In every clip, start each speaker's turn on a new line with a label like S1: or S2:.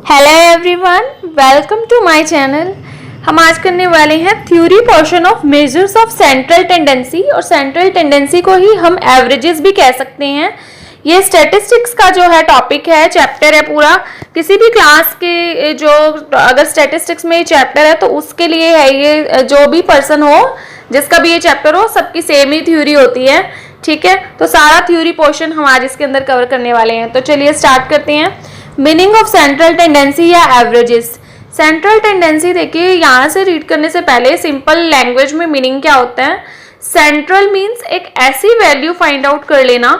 S1: Hello everyone, welcome to my channel. हम आज करने वाले हैं theory portion of measures of central tendency, और सेंट्रल टेंडेंसी को ही हम एवरेजेस भी कह सकते हैं। ये स्टैटिस्टिक्स का जो है टॉपिक है, चैप्टर है पूरा। किसी भी क्लास के जो अगर स्टैटिस्टिक्स में चैप्टर है तो उसके लिए है ये। जो भी पर्सन हो जिसका भी ये चैप्टर हो, सबकी सेम ही थ्योरी होती है, ठीक है। तो सारा थ्योरी पोर्शन हम आज इसके अंदर कवर करने वाले हैं। तो चलिए स्टार्ट करते हैं। मीनिंग ऑफ सेंट्रल टेंडेंसी या एवरेजेस। सेंट्रल टेंडेंसी देखिए, यहाँ से रीड करने से पहले सिंपल लैंग्वेज में मीनिंग क्या होता है। सेंट्रल मीन्स एक ऐसी वैल्यू फाइंड आउट कर लेना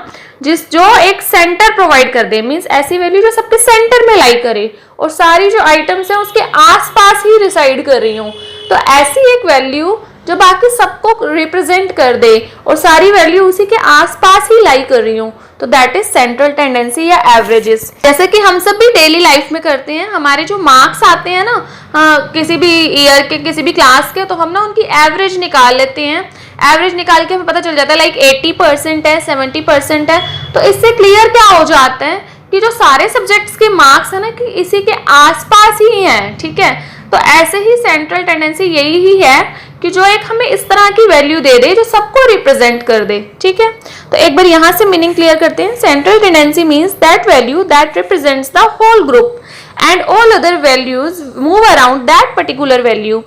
S1: जो एक सेंटर प्रोवाइड कर दे। मीन्स ऐसी वैल्यू जो सबके सेंटर में लाई करे और सारी जो आइटम्स है उसके आसपास ही रिसाइड कर रही हूँ। तो ऐसी एक वैल्यू जो बाकी सबको रिप्रेजेंट कर दे और सारी वैल्यू उसी के आसपास ही लाई कर रही हूँ, तो दैट इज सेंट्रल टेंडेंसी या एवरेजेस। जैसे कि हम सब भी डेली लाइफ में करते हैं, हमारे जो मार्क्स आते हैं ना किसी भी ईयर के किसी भी क्लास के, तो हम ना उनकी एवरेज निकाल लेते हैं। एवरेज निकाल के हमें पता चल जाता है लाइक 80% है, 70% है। तो इससे क्लियर क्या हो जाता है कि जो सारे सब्जेक्ट्स के मार्क्स है ना कि इसी के आसपास ही हैं, ठीक है। तो ऐसे ही सेंट्रल टेंडेंसी यही ही है कि जो एक हमें इस तरह की वैल्यू दे दे जो सबको रिप्रेजेंट कर दे, ठीक है। तो एक बार यहाँ से मीनिंग क्लियर करते हैं। Central tendency means that value that represents the whole group and all other values move around that particular value.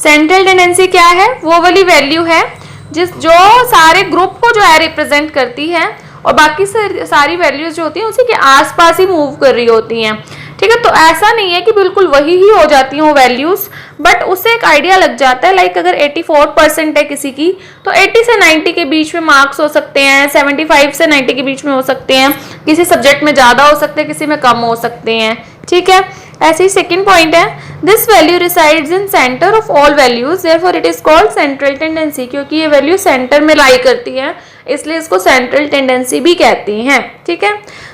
S1: Central tendency क्या है? वो वाली वैल्यू है जो सारे ग्रुप को जो है रिप्रेजेंट करती है और बाकी सारी वैल्यूज जो होती हैं उसी के आसपास ही मूव कर रही होती हैं, ठीक है। तो ऐसा नहीं है कि बिल्कुल वही ही हो जाती हैं वो वैल्यूज, बट उससे एक आइडिया लग जाता है। लाइक अगर 84% है किसी की, तो 80 से 90 के बीच में मार्क्स हो सकते हैं, 75 से 90 के बीच में हो सकते हैं। किसी सब्जेक्ट में ज़्यादा हो सकते हैं, किसी में कम हो सकते हैं, ठीक है। ऐसे ही सेकेंड पॉइंट है, this value resides in centre of all values, therefore it is called central tendency. क्योंकि ये वैल्यू सेंटर में लाई करती है, इसलिए इसको सेंट्रल टेंडेंसी भी कहते हैं, ठीक है।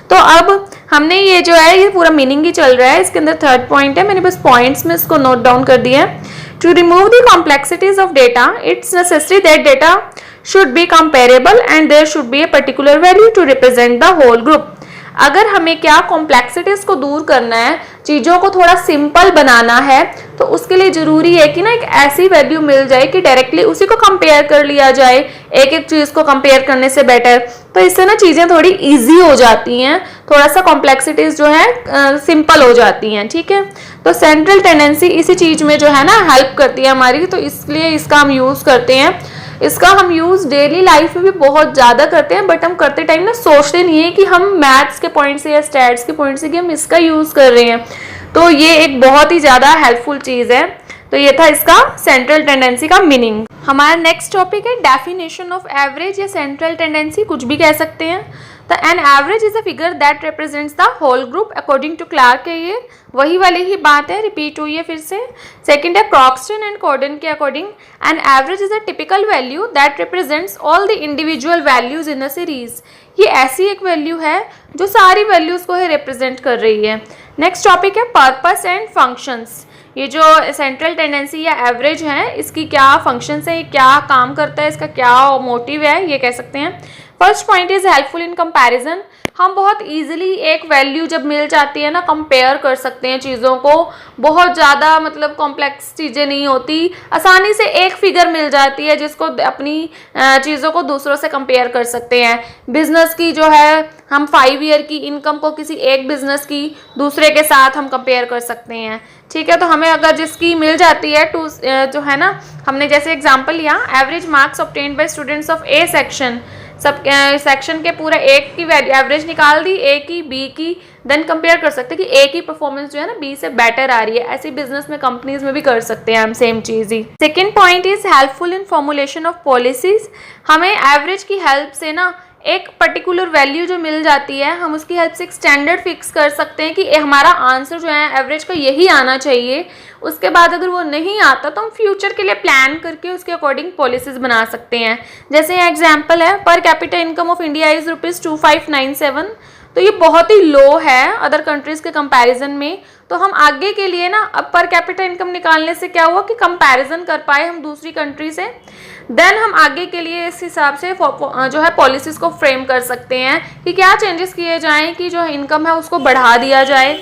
S1: तो अब हमने ये जो है ये पूरा मीनिंग ही चल रहा है। इसके अंदर थर्ड पॉइंट है, मैंने बस पॉइंट्स में इसको नोट डाउन कर दिया है। To remove the complexities of data, it's necessary that data should be comparable and there should be a particular value to represent the whole group. अगर हमें क्या कॉम्प्लेक्सिटीज को दूर करना है, चीज़ों को थोड़ा सिंपल बनाना है, तो उसके लिए ज़रूरी है कि ना एक ऐसी वैल्यू मिल जाए कि डायरेक्टली उसी को कंपेयर कर लिया जाए, एक एक चीज़ को कंपेयर करने से बेटर। तो इससे ना चीज़ें थोड़ी इजी हो जाती हैं, थोड़ा सा कॉम्प्लेक्सिटीज जो है सिंपल हो जाती हैं, ठीक है। तो सेंट्रल टेंडेंसी इसी चीज़ में जो है ना हेल्प करती है हमारी, तो इसलिए इसका हम यूज़ करते हैं। इसका हम यूज़ डेली लाइफ में भी बहुत ज़्यादा करते हैं, बट हम करते टाइम ना सोचते नहीं है कि हम मैथ्स के पॉइंट से या स्टैट्स के पॉइंट से कि हम इसका यूज़ कर रहे हैं। तो ये एक बहुत ही ज़्यादा हेल्पफुल चीज़ है। तो ये था इसका सेंट्रल टेंडेंसी का मीनिंग। हमारा नेक्स्ट टॉपिक है डेफिनेशन ऑफ एवरेज या सेंट्रल टेंडेंसी, कुछ भी कह सकते हैं। तो an average is a figure that represents the whole group according to Clark है। ये वही वाली ही बात है, रिपीट हुई है फिर से। सेकंड है क्रॉक्सटन एंड कॉर्डन के according, N average is a typical value that represents all the individual values in a series. ये ऐसी एक वैल्यू है जो सारी वैल्यूज को ही रिप्रेजेंट कर रही है। नेक्स्ट टॉपिक है पर्पस एंड फंक्शंस। ये जो सेंट्रल टेंडेंसी या एवरेज है, इसकी क्या फंक्शंस है, क्या काम करता है, इसका क्या मोटिव है, ये कह सकते हैं। First point is helpful in comparison. हम बहुत इजीली एक वैल्यू जब मिल जाती है ना, कंपेयर कर सकते हैं चीज़ों को। बहुत ज़्यादा मतलब कॉम्प्लेक्स चीज़ें नहीं होती, आसानी से एक फिगर मिल जाती है जिसको अपनी चीज़ों को दूसरों से कंपेयर कर सकते हैं। बिजनेस की जो है, हम 5 ईयर की इनकम को किसी एक बिजनेस की दूसरे के साथ हम कंपेयर कर सकते हैं, ठीक है। तो हमें अगर जिसकी मिल जाती है जो है ना, हमने जैसे एग्जाम्पल लिया, average marks obtained by students of A section, sub section के पूरा एक की एवरेज निकाल दी, ए की, बी की, देन कंपेयर कर सकते हैं कि ए की परफॉर्मेंस जो है ना बी से बेटर आ रही है। ऐसे बिजनेस में, कंपनीज में भी कर सकते हैं हम same cheese he. Second point is helpful in formulation of policies. हमें एवरेज की हेल्प से ना एक पर्टिकुलर वैल्यू जो मिल जाती है, हम उसकी हेल्प से एक स्टैंडर्ड फिक्स कर सकते हैं कि हमारा आंसर जो है एवरेज का यही आना चाहिए। उसके बाद अगर वो नहीं आता तो हम फ्यूचर के लिए प्लान करके उसके अकॉर्डिंग पॉलिसीज बना सकते हैं। जैसे यहाँ एग्जांपल है, per capita income of India is ₹2597। तो ये बहुत ही लो है अदर कंट्रीज के कंपैरिजन में। तो हम आगे के लिए ना अब पर कैपिटा इनकम निकालने से क्या हुआ कि कंपैरिजन कर पाए हम दूसरी कंट्री से। देन हम आगे के लिए इस हिसाब से जो है पॉलिसीज को फ्रेम कर सकते हैं कि क्या चेंजेस किए जाएं कि जो इनकम है उसको बढ़ा दिया जाए।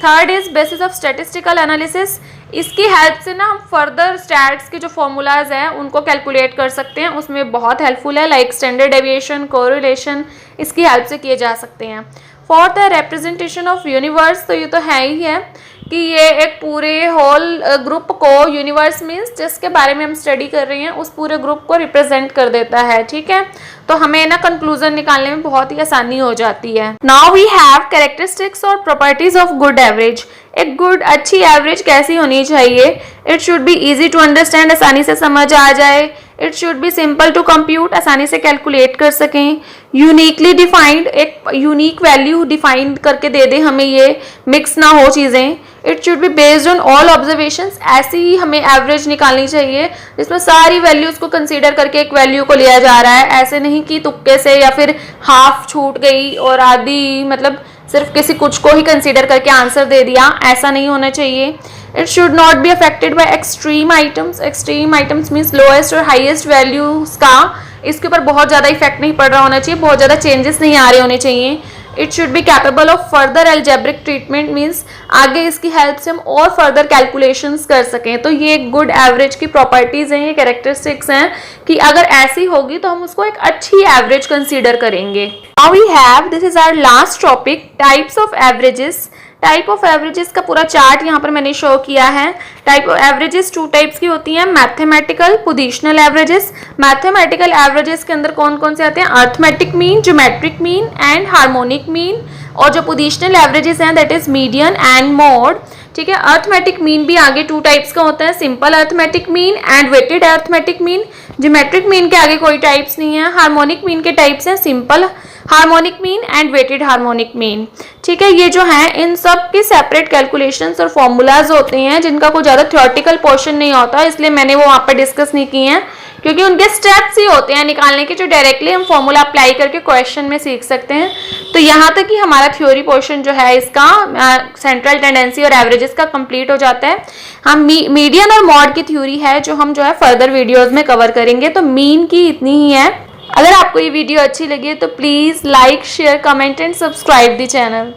S1: Third is basis of statistical analysis. इसकी हेल्प से ना हम फर्दर स्टैट्स के जो फॉर्मूलाज हैं उनको कैलकुलेट कर सकते हैं, उसमें बहुत हेल्पफुल है, लाइक स्टैंडर्ड डेविएशन, कोरिलेशन, इसकी हेल्प से किए जा सकते हैं। फोर्थ है रिप्रेजेंटेशन ऑफ यूनिवर्स। तो ये तो है ही है कि ये एक पूरे होल ग्रुप को, यूनिवर्स मीन्स जिसके बारे में हम स्टडी कर रहे हैं उस पूरे ग्रुप को रिप्रेजेंट कर देता है, ठीक है। तो हमें ना कंक्लूजन निकालने में बहुत ही आसानी हो जाती है। नाउ वी हैव कैरेक्टरिस्टिक्स और प्रॉपर्टीज ऑफ गुड एवरेज। एक गुड अच्छी एवरेज कैसी होनी चाहिए? It should be easy to understand, आसानी से समझ आ जाए। It should be simple to compute, आसानी से कैलकुलेट कर सकें। यूनिकली डिफाइंड, एक यूनिक वैल्यू डिफाइंड करके दे दे हमें, ये मिक्स ना हो चीज़ें। It should be based on all observations, ऐसी ही हमें एवरेज निकालनी चाहिए जिसमें सारी वैल्यूज को कंसीडर करके एक वैल्यू को लिया जा रहा है, ऐसे नहीं कि तुक्के से या फिर हाफ छूट गई और आधी मतलब सिर्फ किसी कुछ को ही कंसीडर करके आंसर दे दिया, ऐसा नहीं होना चाहिए। It should not be affected by extreme items. Extreme items means lowest और हाईएस्ट वैल्यूज का इसके ऊपर बहुत ज़्यादा इफेक्ट नहीं पड़ रहा होना चाहिए, बहुत ज़्यादा चेंजेस नहीं आ रहे होने चाहिए। It should be capable of further algebraic treatment, means आगे इसकी हेल्प से हम और फर्दर कैलकुलेशंस कर सकें। तो ये एक गुड एवरेज की प्रॉपर्टीज हैं, ये कैरेक्टरिस्टिक्स हैं कि अगर ऐसी होगी तो हम उसको एक अच्छी एवरेज कंसीडर करेंगे। Now we have, this is our last topic, types of averages. Type of averages का पूरा चार्ट यहाँ पर मैंने शो किया है। टाइप ऑफ एवरेजेस 2 टाइप्स की होती हैं, mathematical, positional averages. Mathematical averages के अंदर कौन कौन से आते हैं? Arithmetic mean, geometric mean and harmonic mean. और जो पोजिशनल एवरेजेस हैं that is median and mode, ठीक है। अर्थमेटिक मीन भी आगे 2 टाइप्स का होता है, simple arithmetic mean and weighted arithmetic mean. Geometric mean के आगे कोई टाइप्स नहीं है। हार्मोनिक मीन के टाइप्स हैं simple harmonic mean and weighted harmonic mean, ठीक है। ये जो है इन सब की सेपरेट कैलकुलेशंस और फॉर्मूलाज होते हैं जिनका कोई ज़्यादा थ्योरेटिकल पोर्शन नहीं होता, इसलिए मैंने वो वहाँ पर डिस्कस नहीं किए हैं क्योंकि उनके स्टेप्स ही होते हैं निकालने के जो डायरेक्टली हम फॉर्मूला अप्लाई करके क्वेश्चन में सीख सकते हैं। तो यहाँ तक कि हमारा थ्योरी पोर्शन जो है इसका सेंट्रल टेंडेंसी और एवरेजेस का कंप्लीट हो जाता है। हम मीडियन और मॉड की थ्योरी है जो हम जो है फर्दर वीडियोज में कवर करेंगे। तो मीन की इतनी ही है। अगर आपको ये वीडियो अच्छी लगी है तो please like, share, comment and subscribe the channel.